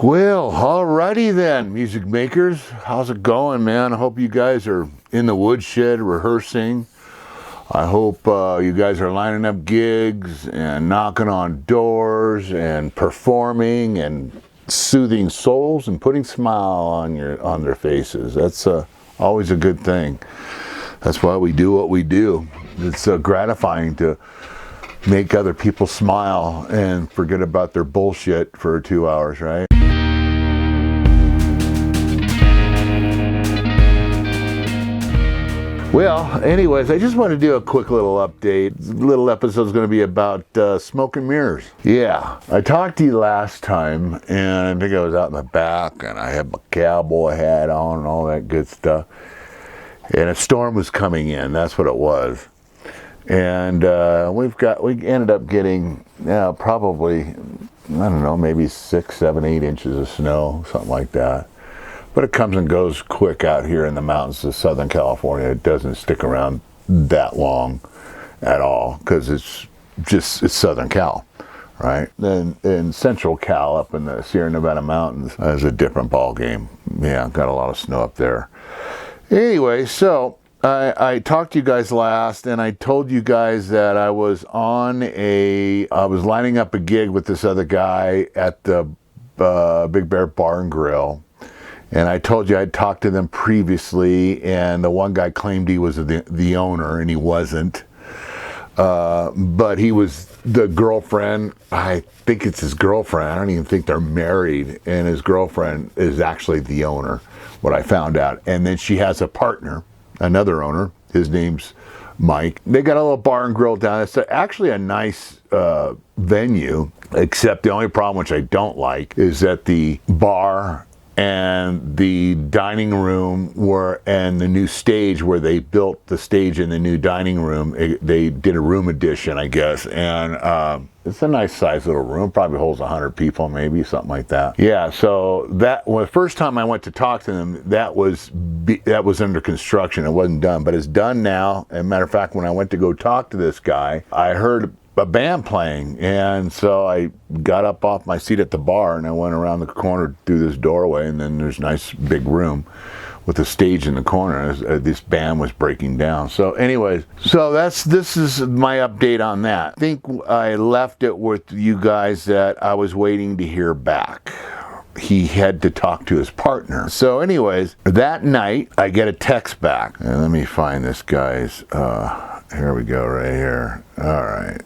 Well, alrighty then, music makers. How's it going, man? I hope you guys are in the woodshed rehearsing. I hope you guys are lining up gigs and knocking on doors and performing and soothing souls and putting a smile on their faces. That's always a good thing. That's why we do what we do. It's gratifying to make other people smile and forget about their bullshit for 2 hours, right? Well, anyways, I just want to do a quick little update. This little episode's going to be about smoke and mirrors. Yeah, I talked to you last time, and I think I was out in the back, and I had my cowboy hat on and all that good stuff. And a storm was coming in. That's what it was. And we ended up getting probably, I don't know, maybe 6, 7, 8 inches of snow, something like that. But it comes and goes quick out here in the mountains of Southern California. It doesn't stick around that long at all because it's Southern Cal, right? Then in Central Cal up in the Sierra Nevada mountains is a different ball game. Yeah, got a lot of snow up there. Anyway, so I talked to you guys last, and I told you guys that I was lining up a gig with this other guy at the Big Bear Bar and Grill. And I told you I'd talked to them previously, and the one guy claimed he was the owner, and he wasn't. But he was the girlfriend. I think it's his girlfriend. I don't even think they're married. And his girlfriend is actually the owner, what I found out. And then she has a partner, another owner. His name's Mike. They got a little bar and grill down. It's actually a nice venue, except the only problem, which I don't like, is that the bar and the dining room and the new stage where they built the stage in the new dining room, they did a room addition, I guess, and it's a nice size little room, probably holds 100 people, maybe something like that. Yeah, so the first time I went to talk to them, that was under construction. It wasn't done, but it's done now. As a matter of fact, when I went to go talk to this guy, I heard a band playing, and so I got up off my seat at the bar and I went around the corner through this doorway, and then there's a nice big room with a stage in the corner. This band was breaking down. So anyways, this is my update on that. I think I left it with you guys that I was waiting to hear back. He had to talk to his partner. So anyways, that night I get a text back, and let me find this guy's here we go, right here. All right.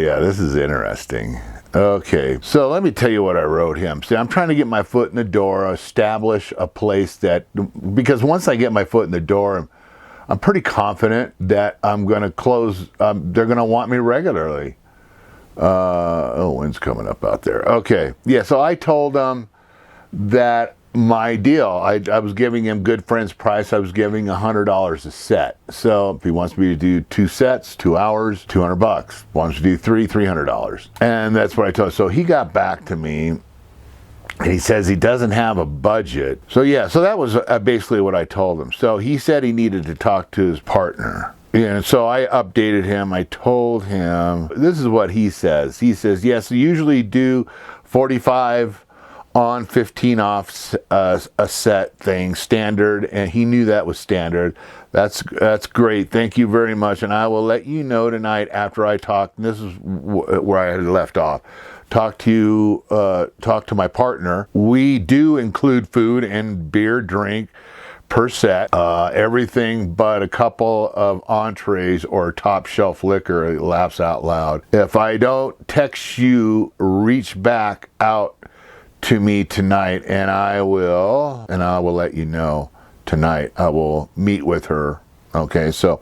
Yeah, this is interesting. Okay, so let me tell you what I wrote him. See, I'm trying to get my foot in the door, establish a place because once I get my foot in the door, I'm pretty confident that I'm going to close, they're going to want me regularly. Wind's coming up out there. Okay, yeah, so I told him that my deal, I was giving him good friends price. I was giving $100 a set. So if he wants me to do 2 sets, 2 hours, $200. Wants to do 3, $300. And that's what I told him. So he got back to me, and he says he doesn't have a budget. So yeah, so that was basically what I told him. So he said he needed to talk to his partner. And so I updated him. I told him, this is what he says. He says, yes, we usually do 45 on, 15 off, a set thing, standard, and he knew that was standard. That's great. Thank you very much, and I will let you know tonight after I talk. And this is where I had left off. Talk to my partner. We do include food and beer, drink per set, everything but a couple of entrees or top shelf liquor. He laughs out loud. If I don't text you, reach back out to me tonight, and I will let you know tonight. I will meet with her. Okay, so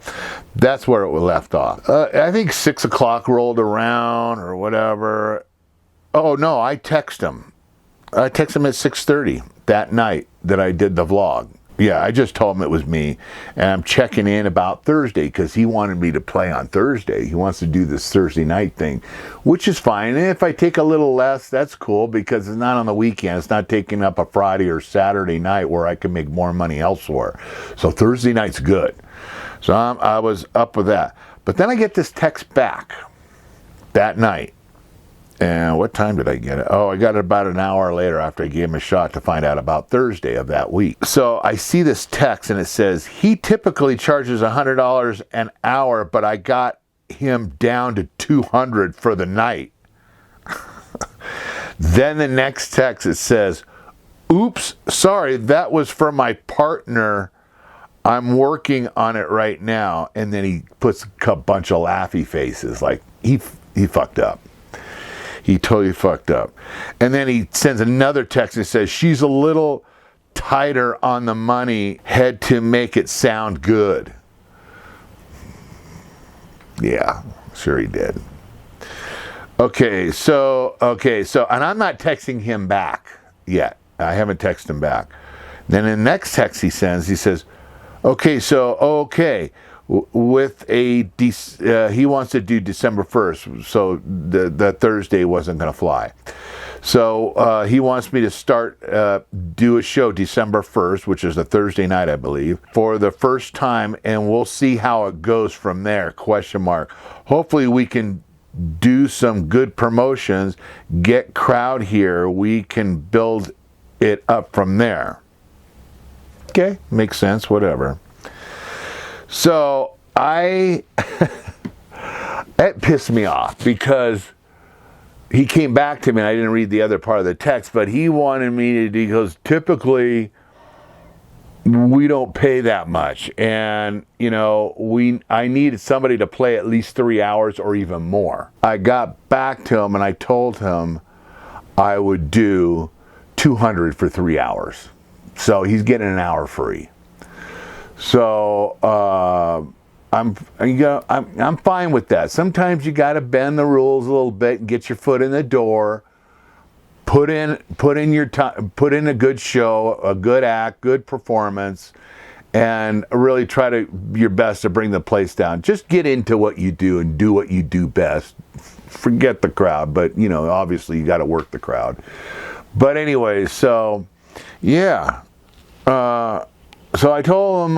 that's where it was left off. I think 6 o'clock rolled around or whatever. Oh no, I text him. I text him at 6:30 that night that I did the vlog. Yeah, I just told him it was me, and I'm checking in about Thursday because he wanted me to play on Thursday. He wants to do this Thursday night thing, which is fine. And if I take a little less, that's cool because it's not on the weekend. It's not taking up a Friday or Saturday night where I can make more money elsewhere. So Thursday night's good. So I was up with that. But then I get this text back that night, And what time did I get it? Oh, I got it about an hour later after I gave him a shot to find out about Thursday of that week. So I see this text and it says, he typically charges $100 an hour, but I got him down to $200 for the night. Then the next text, it says, oops, sorry, that was for my partner. I'm working on it right now. And then he puts a bunch of laughy faces, like he fucked up. He totally fucked up. And then he sends another text and says, she's a little tighter on the money, had to make it sound good. Yeah, sure he did. Okay, so, and I'm not texting him back yet. I haven't texted him back. Then in the next text he sends, he says, with a, he wants to do December 1st, so the Thursday wasn't going to fly. So he wants me to start, do a show December 1st, which is a Thursday night, I believe, for the first time, and we'll see how it goes from there, ? Hopefully we can do some good promotions, get crowd here, we can build it up from there. Okay, makes sense, whatever. So it pissed me off because he came back to me and I didn't read the other part of the text, but he wanted me to, he goes, typically we don't pay that much. And, you know, I needed somebody to play at least 3 hours or even more. I got back to him and I told him I would do $200 for 3 hours. So he's getting an hour free. So I'm fine with that. Sometimes you got to bend the rules a little bit and get your foot in the door. Put in your time. Put in a good show, a good act, good performance, and really try your best to bring the place down. Just get into what you do and do what you do best. Forget the crowd, but you know, obviously you got to work the crowd. But anyway, so yeah. So I told him,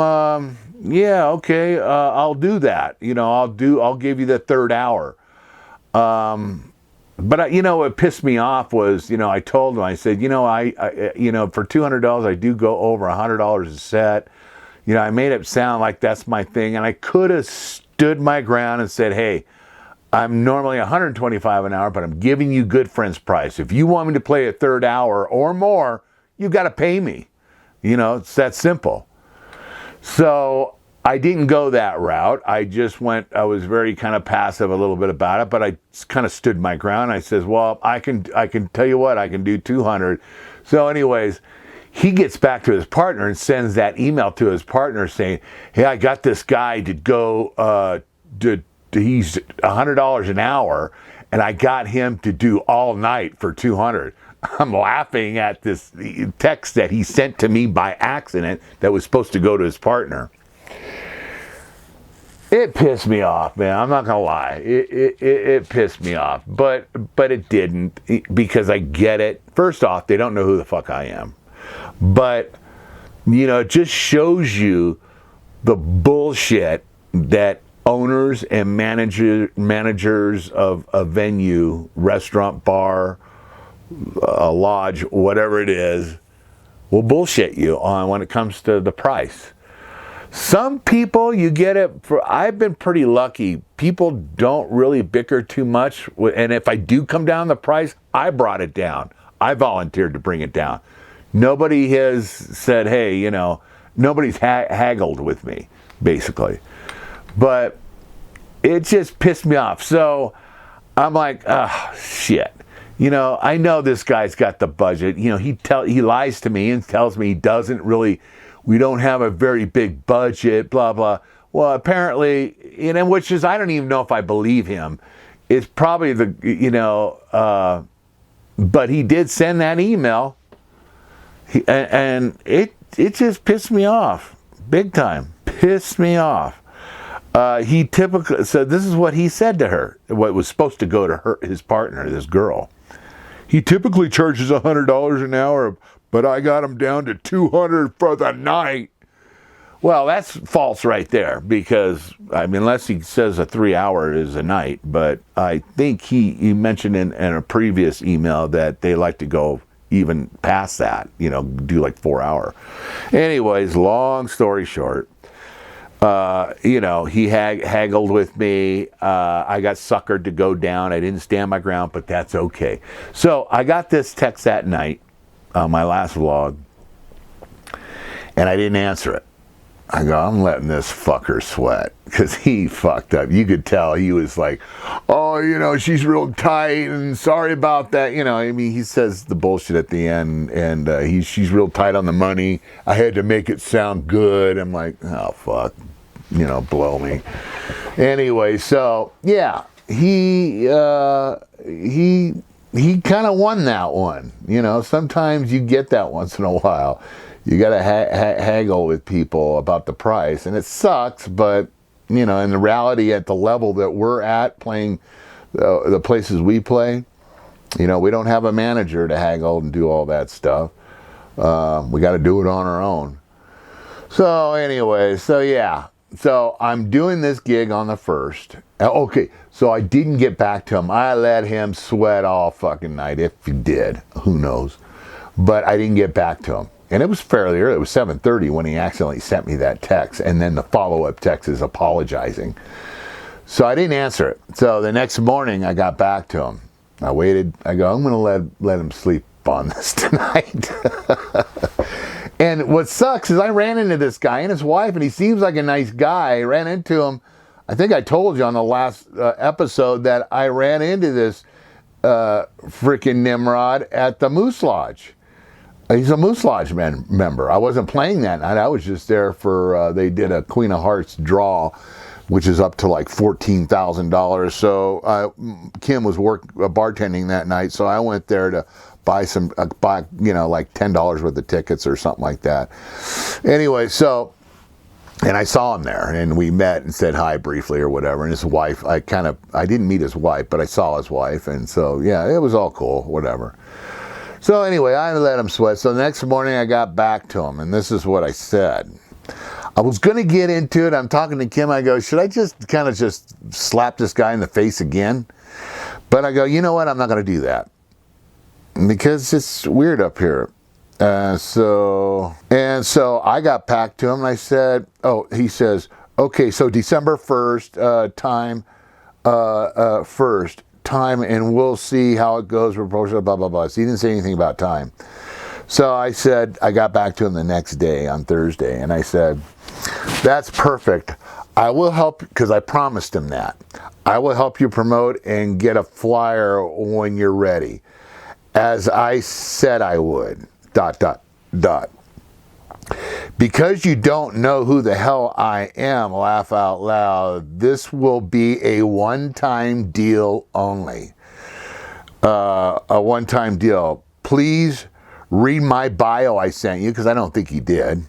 yeah, okay, I'll do that. You know, I'll give you the third hour. But you know, what pissed me off was, you know, I told him, I said, you know, I you know, for $200, I do go over $100 a set. You know, I made it sound like that's my thing, and I could have stood my ground and said, hey, I'm normally $125 an hour, but I'm giving you good friends price. If you want me to play a third hour or more, you got to pay me. You know, it's that simple. So I didn't go that route. I was very kind of passive a little bit about it, but I kind of stood my ground. I says, well, I can tell you what, I can do 200. So anyways, he gets back to his partner and sends that email to his partner saying, hey, I got this guy to go, he's $100 an hour, and I got him to do all night for 200. I'm laughing at this text that he sent to me by accident that was supposed to go to his partner. It pissed me off, man. I'm not gonna lie. It pissed me off, but it didn't, because I get it. First off, they don't know who the fuck I am, but you know, it just shows you the bullshit that owners and managers of a venue, restaurant, bar, a lodge, whatever it is, will bullshit you on when it comes to the price. Some people, you get it for, I've been pretty lucky. People don't really bicker too much, and if I do come down the price, I brought it down. I volunteered to bring it down. Nobody has said, hey, you know, nobody's haggled with me, basically. But it just pissed me off. So I'm like, oh, shit. You know, I know this guy's got the budget. You know, he lies to me and tells me he doesn't really, we don't have a very big budget, blah, blah. Well, apparently, you know, which is, I don't even know if I believe him. It's probably the, you know, but he did send that email. And it just pissed me off. Big time. Pissed me off. He typically, so this is what he said to her, what was supposed to go to his partner, this girl. He typically charges $100 an hour, but I got him down to $200 for the night. Well, that's false right there, because I mean, unless he says a 3 hour is a night, but I think he mentioned in a previous email that they like to go even past that, you know, do like 4 hour. Anyways, long story short, you know, he haggled with me. I got suckered to go down. I didn't stand my ground, but that's okay. So I got this text that night on my last vlog, and I didn't answer it. I go, I'm letting this fucker sweat, because he fucked up. You could tell he was like, oh, you know, she's real tight and sorry about that. You know, I mean, he says the bullshit at the end, and she's real tight on the money. I had to make it sound good. I'm like, oh, fuck, you know, blow me. Anyway, so, yeah, he kind of won that one. You know, sometimes you get that once in a while. You got to haggle with people about the price, and it sucks, but, you know, in the reality at the level that we're at playing the places we play, you know, we don't have a manager to haggle and do all that stuff. We got to do it on our own. So anyway, so yeah. So I'm doing this gig on the 1st. Okay, so I didn't get back to him. I let him sweat all fucking night. If he did, who knows. But I didn't get back to him. And it was fairly early. It was 7:30 when he accidentally sent me that text. And then the follow-up text is apologizing. So I didn't answer it. So the next morning, I got back to him. I waited. I go, I'm going to let him sleep on this tonight. And what sucks is I ran into this guy and his wife, and he seems like a nice guy. I ran into him. I think I told you on the last episode that I ran into this freaking Nimrod at the Moose Lodge. He's a Moose Lodge member. I wasn't playing that night. I was just there for, they did a Queen of Hearts draw, which is up to like $14,000. So Kim was bartending that night, so I went there to buy you know, like $10 worth of tickets or something like that. Anyway, so, and I saw him there, and we met and said hi briefly or whatever. And his wife, I didn't meet his wife, but I saw his wife, and so yeah, it was all cool, whatever. So anyway, I let him sweat. So the next morning I got back to him, and this is what I said. I was going to get into it. I'm talking to Kim. I go, should I just kind of just slap this guy in the face again? But I go, you know what? I'm not going to do that, because it's weird up here. So I got back to him, and I said, he says, okay, so December 1st, time, and we'll see how it goes. Blah, blah, blah. So he didn't say anything about time. So I said, I got back to him the next day on Thursday, and I said, that's perfect. I will help, because I promised him that. I will help you promote and get a flyer when you're ready, as I said I would, ... Because you don't know who the hell I am, laugh out loud, this will be a one-time deal only. A one-time deal. Please read my bio I sent you, because I don't think he did.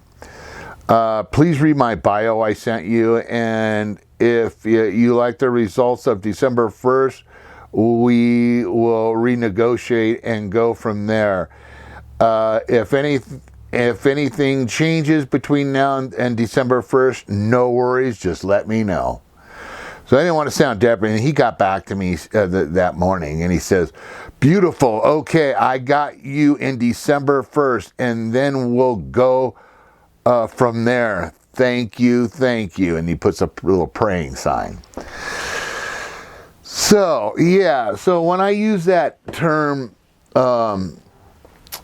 Please read my bio I sent you, and if you like the results of December 1st, we will renegotiate and go from there. If anything changes between now and December 1st, no worries, just let me know. So I didn't want to sound desperate, and he got back to me that morning, and he says, beautiful, okay, I got you in December 1st, and then we'll go from there. Thank you. And he puts a little praying sign. So, yeah, so when I use that term,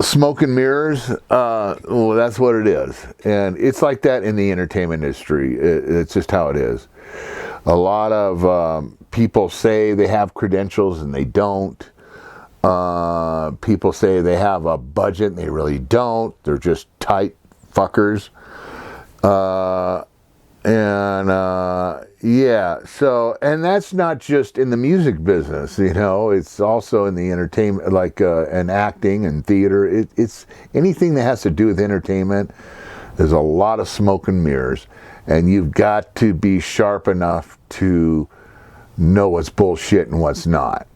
smoke and mirrors, well, that's what it is. And it's like that in the entertainment industry. It's just how it is. A lot of people say they have credentials and they don't. People say they have a budget and they really don't. They're just tight fuckers. Yeah, so, and that's not just in the music business, you know, it's also in the entertainment, like in acting and theater. It's anything that has to do with entertainment. There's a lot of smoke and mirrors, and you've got to be sharp enough to know what's bullshit and what's not.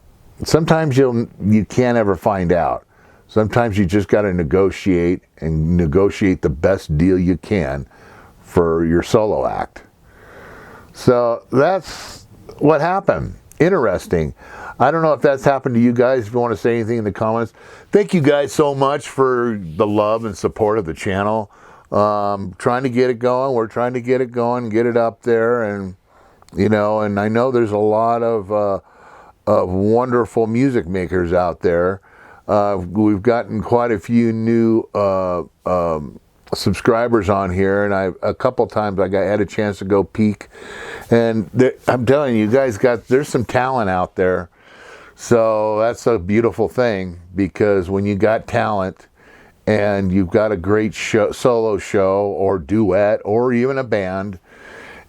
Sometimes you can't ever find out. Sometimes you just got to negotiate the best deal you can for your solo act. So that's what happened. Interesting. I don't know if that's happened to you guys. If you want to say anything in the comments. Thank you guys so much for the love and support of the channel. Trying to get it going. We're trying to get it going, get it up there, and and I know there's a lot of wonderful music makers out there. We've gotten quite a few new subscribers on here, and a couple times had a chance to go peek, and I'm telling you, guys there's some talent out there. So that's a beautiful thing, because when you got talent and you've got a great solo show or duet or even a band,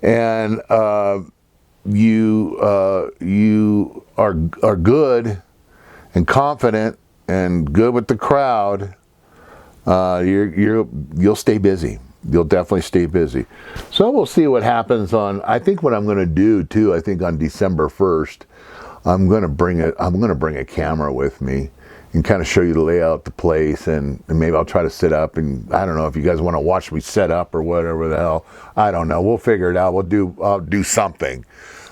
and you are good and confident and good with the crowd, you'll stay busy. You'll definitely stay busy. So we'll see what happens I think what I'm going to do too, I think on December 1st, I'm going to bring a camera with me and kind of show you the layout of the place, and maybe I'll try to sit up, and I don't know if you guys want to watch me set up or whatever the hell. I don't know. We'll figure it out. I'll do something.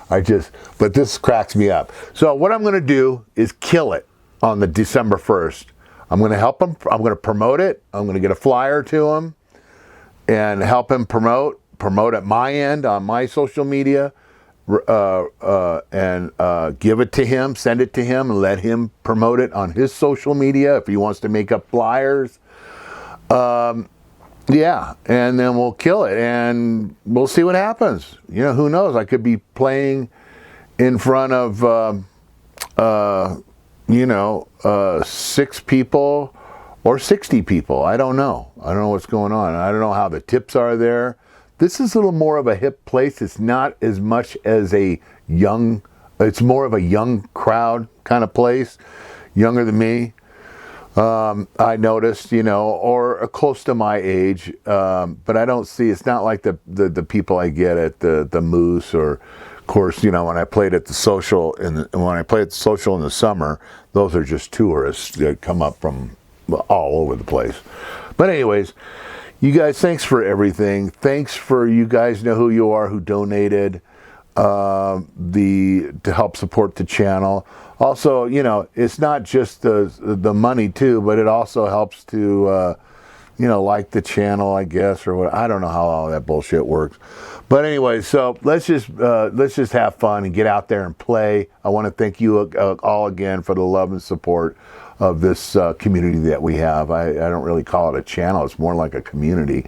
But this cracks me up. So what I'm going to do is kill it on the December 1st. I'm going to help him. I'm going to promote it. I'm going to get a flyer to him and help him promote at my end on my social media, and give it to him, send it to him, and let him promote it on his social media if he wants to make up flyers. Yeah, and then we'll kill it, and we'll see what happens. Who knows? I could be playing in front of 6 people or 60 people. I don't know. I don't know what's going on. I don't know how the tips are there. This is a little more of a hip place. It's not as much as it's more of a young crowd kind of place, younger than me. I noticed, or close to my age, but I don't see, it's not like the people I get at the Moose, or of course, when I played at the Social in the summer, those are just tourists that come up from all over the place. But anyways, you guys, thanks for everything. Thanks for, you guys know who you are, who donated to help support the channel. Also, it's not just the money too, but it also helps to like the channel, I guess, or what. I don't know how all that bullshit works. But anyway, so let's just have fun and get out there and play. I want to thank you all again for the love and support of this community that we have. I don't really call it a channel. It's more like a community,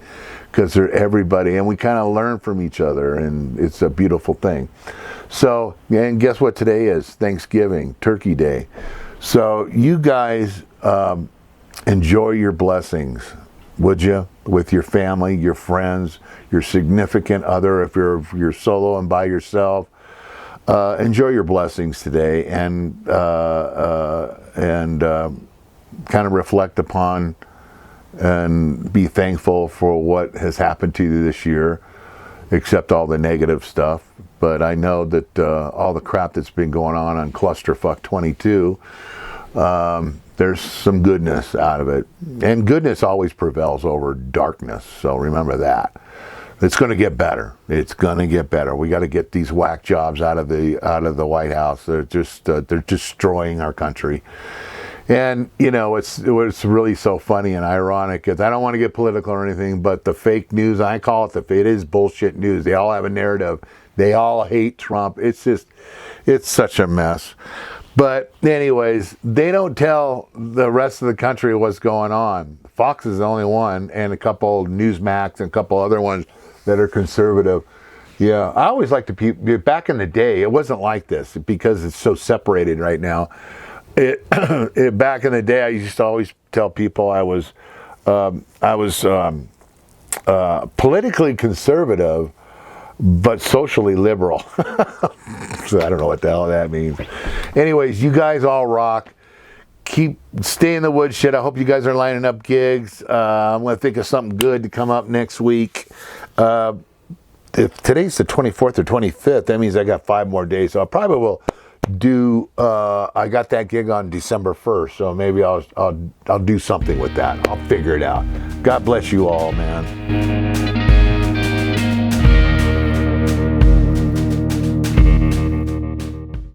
because they're everybody, and we kind of learn from each other, and it's a beautiful thing. So, and guess what today is? Thanksgiving, Turkey Day. So you guys enjoy your blessings, would you? With your family, your friends, your significant other, if you're solo and by yourself. Enjoy your blessings today, and kind of reflect upon and be thankful for what has happened to you this year, except all the negative stuff. But I know that all the crap that's been going on Clusterfuck 22, there's some goodness out of it, and goodness always prevails over darkness. So remember that. It's going to get better. It's going to get better. We got to get these whack jobs out of the White House. They're destroying our country. And it's really so funny and ironic, is I don't want to get political or anything, but the fake news, I call it it is bullshit news. They all have a narrative. They all hate Trump. It's such a mess. But anyways, they don't tell the rest of the country what's going on. Fox is the only one, and a couple Newsmax and a couple other ones that are conservative. Yeah, I always like to back in the day, it wasn't like this, because it's so separated right now. Back in the day, I used to always tell people I was politically conservative, but socially liberal. So I don't know what the hell that means. Anyways, you guys all rock. Stay in the woodshed. I hope you guys are lining up gigs. I'm going to think of something good to come up next week. If today's the 24th or 25th, that means I got 5 more days. So I probably will do, I got that gig on December 1st. So maybe I'll do something with that. I'll figure it out. God bless you all, man.